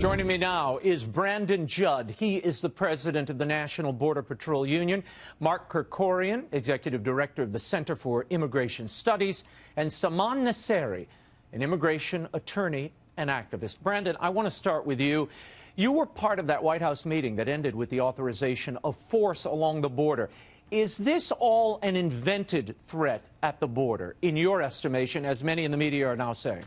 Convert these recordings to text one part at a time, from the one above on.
Joining me now is Brandon Judd. He is the president of the National Border Patrol Union. Mark Kerkorian, executive director of the Center for Immigration Studies, and Saman Nasseri, an immigration attorney and activist. Brandon, I want to start with you. You were part of that White House meeting that ended with the authorization of force along the border. Is this all an invented threat at the border, in your estimation, as many in the media are now saying?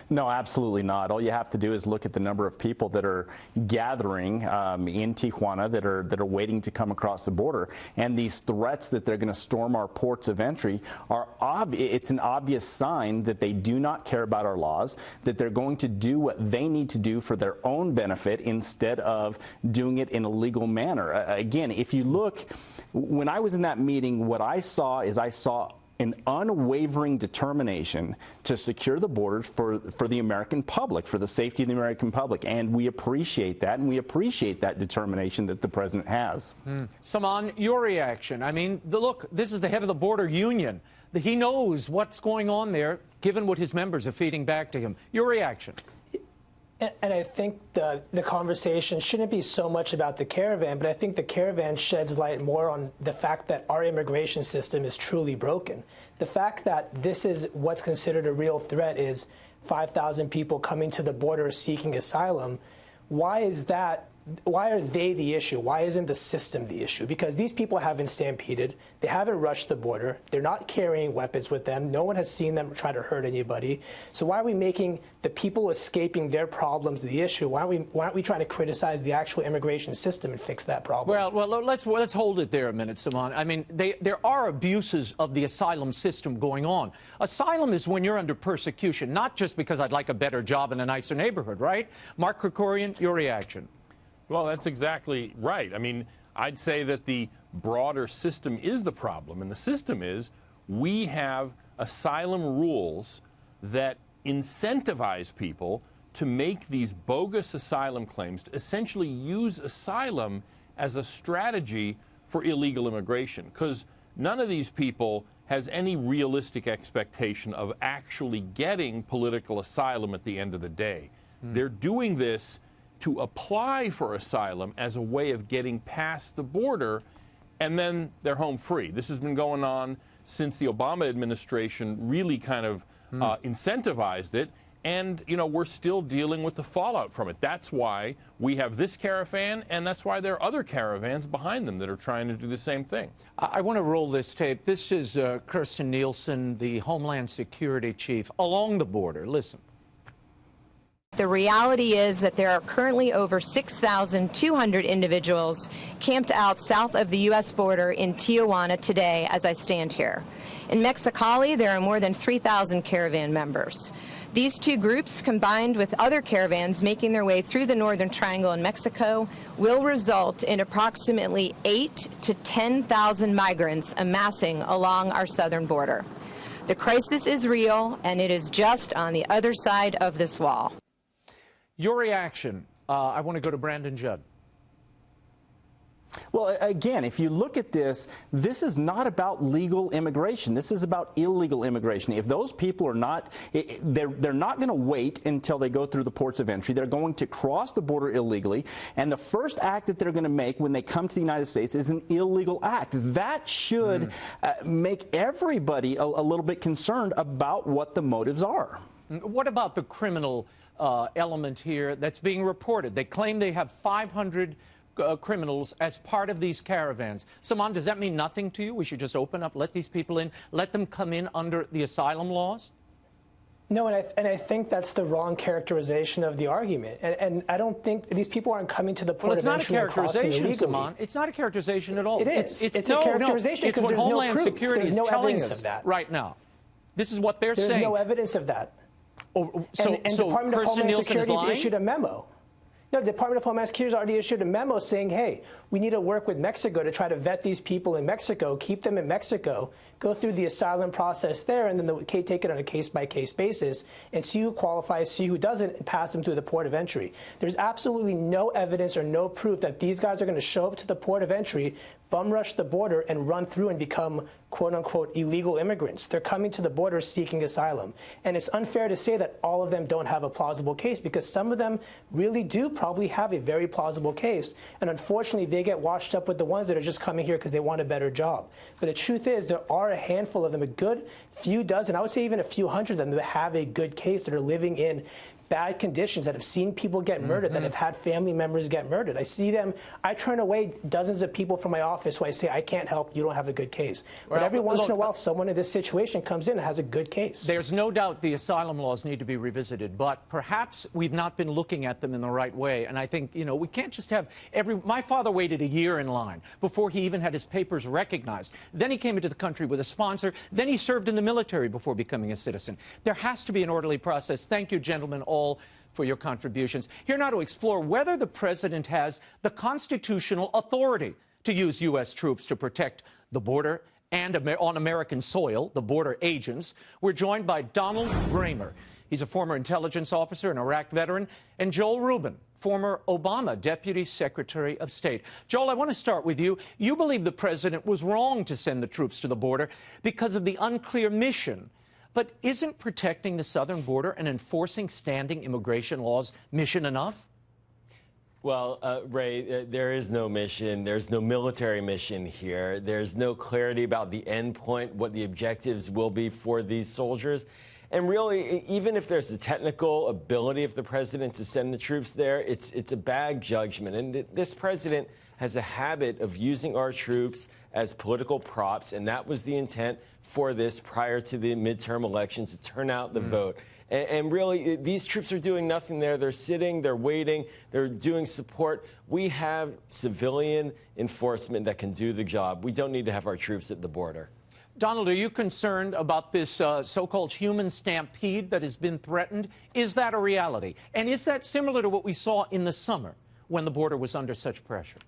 No, absolutely not. All you have to do is look at the number of people that are gathering in Tijuana that are waiting to come across the border, and these threats that they're going to storm our ports of entry are it's an obvious sign that they do not care about our laws, that they're going to do what they need to do for their own benefit instead of doing it in a legal manner. Again, if you look, when I was in that meeting, what I saw is an unwavering determination to secure the borders for the American public, for the safety of the American public. And we appreciate that, and we appreciate that determination that the president has. Saman, your reaction. I mean, look, this is the head of the border union. He knows what's going on there, given what his members are feeding back to him. Your reaction. And I think the conversation shouldn't be so much about the caravan, but I think the caravan sheds light more on the fact that our immigration system is truly broken. The fact that this is what's considered a real threat is 5,000 people coming to the border seeking asylum. Why is that? Why are they the issue? Why isn't the system the issue? Because these people haven't stampeded. They haven't rushed the border. They're not carrying weapons with them. No one has seen them try to hurt anybody. So why are we making the people escaping their problems the issue? Why aren't we trying to criticize the actual immigration system and fix that problem? Well, let's hold it there a minute, Saman. I mean, there are abuses of the asylum system going on. Asylum is when you're under persecution, not just because I'd like a better job in a nicer neighborhood, right? Mark Kerkorian, your reaction. Well, that's exactly right. I mean, I'd say that the broader system is the problem, and the system is we have asylum rules that incentivize people to make these bogus asylum claims, to essentially use asylum as a strategy for illegal immigration, because none of these people has any realistic expectation of actually getting political asylum at the end of the day. They're doing this to apply for asylum as a way of getting past the border, and then they're home free. This has been going on since the Obama administration really kind of incentivized it, and you know, we're still dealing with the fallout from it. That's why we have this caravan, and that's why there are other caravans behind them that are trying to do the same thing. I want to roll this tape. This is Kirstjen Nielsen, the Homeland Security Chief, along the border. Listen. The reality is that there are currently over 6,200 individuals camped out south of the U.S. border in Tijuana today as I stand here. In Mexicali, there are more than 3,000 caravan members. These two groups, combined with other caravans making their way through the Northern Triangle in Mexico, will result in approximately 8,000 to 10,000 migrants amassing along our southern border. The crisis is real, and it is just on the other side of this wall. Your reaction. I want to go to Brandon Judd. Well, again, if you look at this, this is not about legal immigration. This is about illegal immigration. If those people are not, they're not going to wait until they go through the ports of entry. They're going to cross the border illegally, and the first act that they're going to make when they come to the United States is an illegal act. That should make everybody a little bit concerned about what the motives are. What about the criminal element here that's being reported? They claim they have 500 criminals as part of these caravans. Saman, does that mean nothing to you? We should just open up, let these people in, let them come in under the asylum laws? No, and I think that's the wrong characterization of the argument. And I don't think these people aren't coming to the port of entry and crossing illegally. Saman. It's not a characterization at all. It is. It's a characterization because there's no proof. Security there's no telling evidence us of that right now. This is what they're saying. There's no evidence of that. Oh, so Department of Homeland Security has issued a memo. No, the Department of Homeland Security has already issued a memo saying, hey, we need to work with Mexico to try to vet these people in Mexico, keep them in Mexico, go through the asylum process there, and then take it on a case-by-case basis and see who qualifies, see who doesn't, and pass them through the port of entry. There's absolutely no evidence or no proof that these guys are going to show up to the port of entry, bum rush the border, and run through and become quote-unquote illegal immigrants. They're coming to the border seeking asylum. And it's unfair to say that all of them don't have a plausible case, because some of them really do probably have a very plausible case. And unfortunately, they get washed up with the ones that are just coming here because they want a better job. But the truth is, there are a handful of them, a good few dozen, I would say even a few hundred of them, that have a good case, that are living in bad conditions, that have seen people get murdered, that have had family members get murdered. I see them. I turn away dozens of people from my office who I say, I can't help, you don't have a good case. But every once in a while, someone in this situation comes in and has a good case. There's no doubt the asylum laws need to be revisited, but perhaps we've not been looking at them in the right way. And I think, you know, we can't just have my father waited a year in line before he even had his papers recognized. Then he came into the country with a sponsor. Then he served in the military before becoming a citizen. There has to be an orderly process. Thank you, gentlemen, all for your contributions. Here now to explore whether the president has the constitutional authority to use U.S. troops to protect the border and on American soil, the border agents. We're joined by Donald Bramer. He's a former intelligence officer, an Iraq veteran, and Joel Rubin, former Obama Deputy Secretary of State. Joel, I want to start with you. You believe the president was wrong to send the troops to the border because of the unclear mission. But isn't protecting the southern border and enforcing standing immigration laws mission enough? Well, Ray, there is no mission. There's no military mission here. There's no clarity about the end point, what the objectives will be for these soldiers. And really, even if there's a technical ability of the president to send the troops there, it's a bad judgment. And this president has a habit of using our troops as political props, and that was the intent for this prior to the midterm elections, to turn out the vote. And really, these troops are doing nothing there. They're sitting, they're waiting, they're doing support. We have civilian enforcement that can do the job. We don't need to have our troops at the border. Donald, are you concerned about this so-called human stampede that has been threatened? Is that a reality? And is that similar to what we saw in the summer when the border was under such pressure?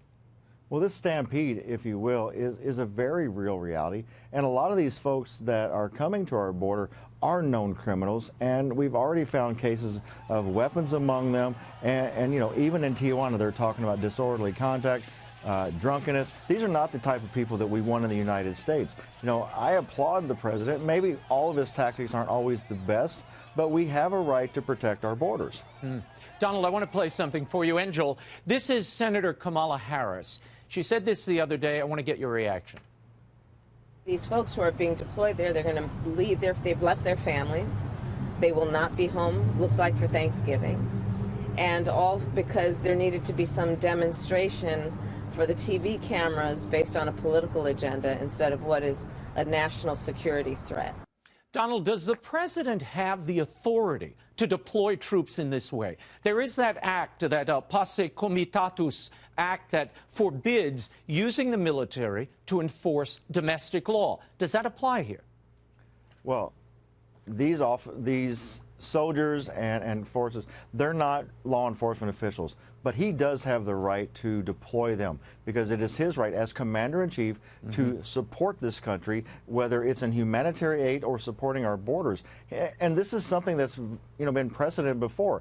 Well, this stampede, if you will, is a very real reality. And a lot of these folks that are coming to our border are known criminals. And we've already found cases of weapons among them. And you know, even in Tijuana, they're talking about disorderly conduct, drunkenness. These are not the type of people that we want in the United States. You know, I applaud the president. Maybe all of his tactics aren't always the best, but we have a right to protect our borders. Donald, I want to play something for you. And Joel, this is Senator Kamala Harris. She said this the other day. I want to get your reaction. These folks who are being deployed there, they're going to leave. They've left their families. They will not be home, looks like, for Thanksgiving. And all because there needed to be some demonstration for the TV cameras based on a political agenda instead of what is a national security threat. Donald, does the president have the authority to deploy troops in this way? There is that act, that Pace Comitatus Act, that forbids using the military to enforce domestic law. Does that apply here? Well, these soldiers and forces, they're not law enforcement officials, but he does have the right to deploy them because it is his right as commander-in-chief to support this country, whether it's in humanitarian aid or supporting our borders. And this is something that's been precedent before.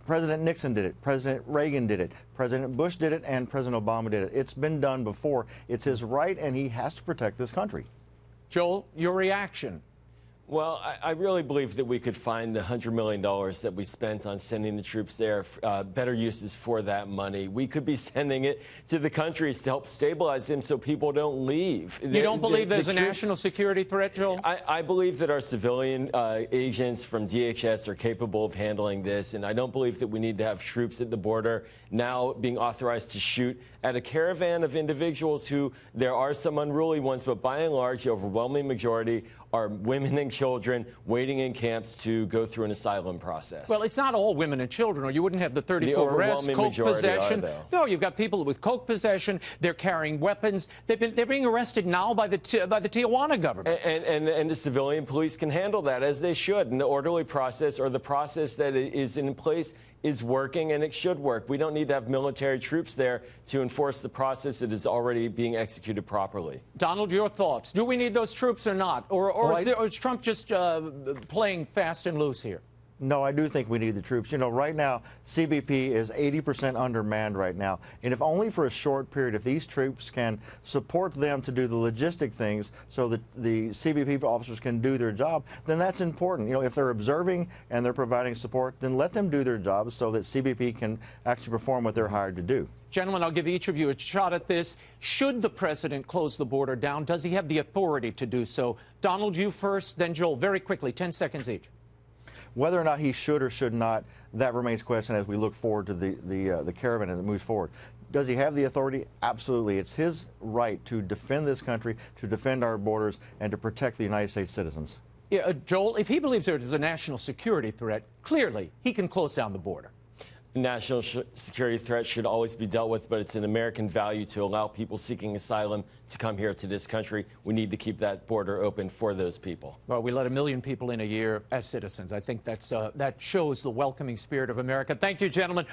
President Nixon did it, President Reagan did it, President Bush did it, and President Obama did it. It's been done before. It's his right, and he has to protect this country. Joel, your reaction? Well, I really believe that we could find the $100 million that we spent on sending the troops there, better uses for that money. We could be sending it to the countries to help stabilize them so people don't leave. You don't believe there's a national security threat, Joel? I believe that our civilian agents from DHS are capable of handling this, and I don't believe that we need to have troops at the border now being authorized to shoot at a caravan of individuals who, there are some unruly ones, but by and large, the overwhelming majority are women and children waiting in camps to go through an asylum process. Well, it's not all women and children, or you wouldn't have the 34 arrests, coke possession. No, you've got people with coke possession. They're carrying weapons. They're being arrested now by the Tijuana government. And the civilian police can handle that as they should. And the orderly process, or the process that is in place, is working, and it should work. We don't need to have military troops there to enforce the process that is already being executed properly. Donald, your thoughts. Do we need those troops or not? Or is Trump just playing fast and loose here? No, I do think we need the troops. You know, right now, CBP is 80% undermanned right now. And if only for a short period, if these troops can support them to do the logistic things so that the CBP officers can do their job, then that's important. You know, if they're observing and they're providing support, then let them do their jobs so that CBP can actually perform what they're hired to do. Gentlemen, I'll give each of you a shot at this. Should the president close the border down? Does he have the authority to do so? Donald, you first, then Joel. Very quickly, 10 seconds each. Whether or not he should or should not, that remains a question as we look forward to the caravan as it moves forward. Does he have the authority? Absolutely. It's his right to defend this country, to defend our borders, and to protect the United States citizens. Yeah, Joel, if he believes there is a national security threat, clearly he can close down the border. National security threat should always be dealt with, but it's an American value to allow people seeking asylum to come here to this country. We need to keep that border open for those people. Well, we let 1 million people in a year as citizens. I think that shows the welcoming spirit of America. Thank you, gentlemen.